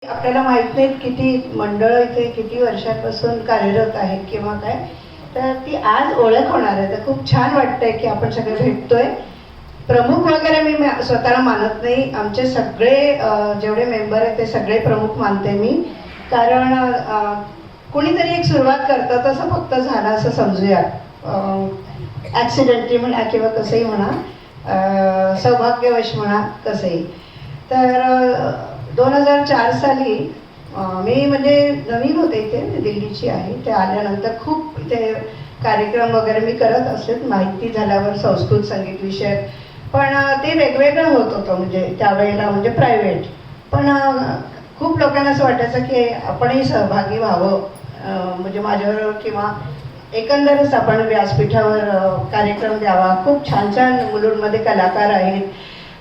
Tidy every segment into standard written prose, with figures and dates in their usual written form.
आपल्याला माहित नाही किती मंडळ इथे किती वर्षांपासून कार्यरत आहेत किंवा काय, तर ती आज ओळख होणार आहे. तर खूप छान वाटतंय की आपण सगळे भेटतोय. प्रमुख वगैरे मी स्वतःला मानत नाही. आमचे सगळे जेवढे मेंबर आहेत ते सगळे प्रमुख मानते मी. कारण कुणीतरी एक सुरुवात करतं, तसं फक्त झालं असं समजूया. ॲक्सिडेंटली म्हणा किंवा कसंही म्हणा, सौभाग्यवश म्हणा कसंही. तर 2004 साली मी म्हणजे नवीन होते इथे, दिल्लीची आहे. ते आल्यानंतर खूप इथे कार्यक्रम वगैरे मी करत असते, माहिती झाल्यावर संस्कृत संगीत विषयक. पण ते वेगवेगळं होत होतं म्हणजे त्यावेळेला, म्हणजे प्रायव्हेट. पण खूप लोकांना असं वाटायचं की आपणही सहभागी व्हावं, म्हणजे माझ्याबरोबर किंवा एकंदरच आपण व्यासपीठावर कार्यक्रम द्यावा. खूप छान छान मुलुंडमध्ये कलाकार आहेत.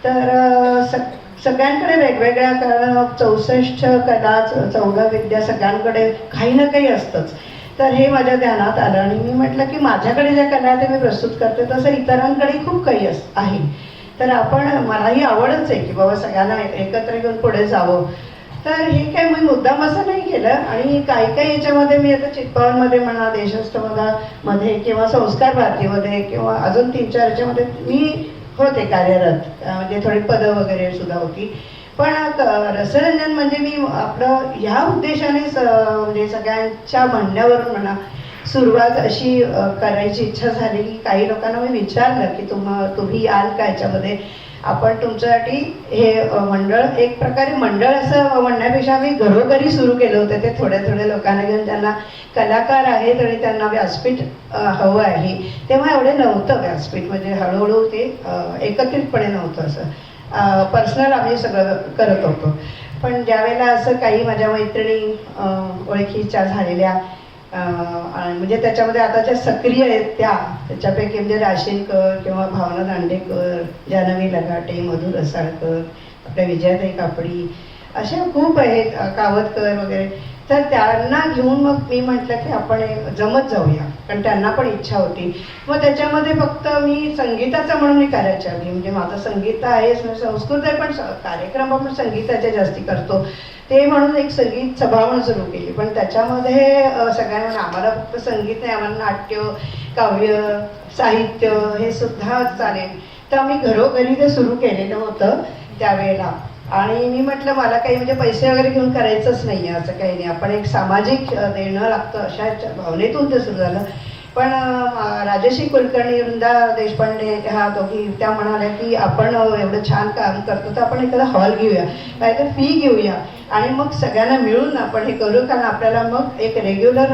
तर सगळ्यांकडे वेगवेगळ्या, कारण 64 कला 14 विद्या सगळ्यांकडे काही ना काही असतंच. तर हे माझ्या ध्यानात आलं आणि मी म्हटलं की माझ्याकडे ज्या कला आहे ते मी प्रस्तुत करते, तसं इतरांकडे खूप काही आहे. तर मलाही आवडच आहे की बाबा सगळ्यांना एकत्र घेऊन पुढे जावं. तर हे काय मी मुद्दाम असं नाही केलं. आणि काही याच्यामध्ये मी आता चित्पावनमध्ये म्हणा, देशस्थमध्ये किंवा संस्कार भारतीमध्ये किंवा अजून 3-4 याच्यामध्ये मी होते कार्यरत, म्हणजे थोडी पदं वगैरे सुद्धा होती. पण रसरंजन म्हणजे मी आपलं ह्या उद्देशानेच म्हणजे सगळ्यांच्या म्हणण्यावरून म्हणा सुरुवात अशी करायची इच्छा झाली की काही लोकांना मी विचारलं की तुम्ही याल का याच्यामध्ये. आपण तुमच्यासाठी हे मंडळ, एक प्रकारे मंडळ असं म्हणण्यापेक्षा आम्ही घरोघरी सुरू केलं होतं. ते थोड्या लोकांना घेऊन, त्यांना कलाकार आहेत आणि त्यांना व्यासपीठ हवं आहे. तेव्हा एवढे नव्हतं व्यासपीठ, म्हणजे हळूहळू ते एकत्रितपणे नव्हतं, असं पर्सनल आम्ही सगळं करत होतो. पण ज्यावेळेला असं काही माझ्या मैत्रिणी ओळखीच्या झालेल्या, म्हणजे त्याच्यामध्ये आता ज्या सक्रिय आहेत त्याच्यापैकी म्हणजे राशीनकर किंवा भावना दांडेकर, जानवी लगाटे, मधु रसाळकर, आपल्या विजयाताई कापडी, अशा खूप आहेत, कावतकर वगैरे. तर त्यांना घेऊन मग मी म्हटलं की आपण जमत जाऊया, कारण त्यांना पण इच्छा होती. मग त्याच्यामध्ये फक्त मी संगीताचं म्हणून मी करायच्या आधी, म्हणजे माझं संगीत आहे, संस्कृत आहे, पण कार्यक्रम आपण संगीताचे जास्ती करतो ते म्हणून एक संगीत सभा म्हणून सुरू केली. पण त्याच्यामध्ये सगळ्यांना, आम्हाला फक्त संगीत नाही, आम्हाला नाट्य, काव्य, साहित्य हे सुद्धा चालेल. तर आम्ही घरोघरी ते सुरू केलेलं होतं त्यावेळेला. आणि मी म्हटलं मला काही म्हणजे पैसे वगैरे घेऊन करायचंच नाही आहे, असं काही नाही, आपण एक सामाजिक देणं लागतं अशा भावनेतून ते सुरू झालं. पण राजश्री कुलकर्णी, वृंदा देशपांडे, ह्या दोघी त्या म्हणाल्या की आपण एवढं छान काम करतो तर आपण एखादा हॉल घेऊया, काय तर फी घेऊया आणि मग सगळ्यांना मिळून आपण हे करू. कारण आपल्याला मग एक रेग्युलर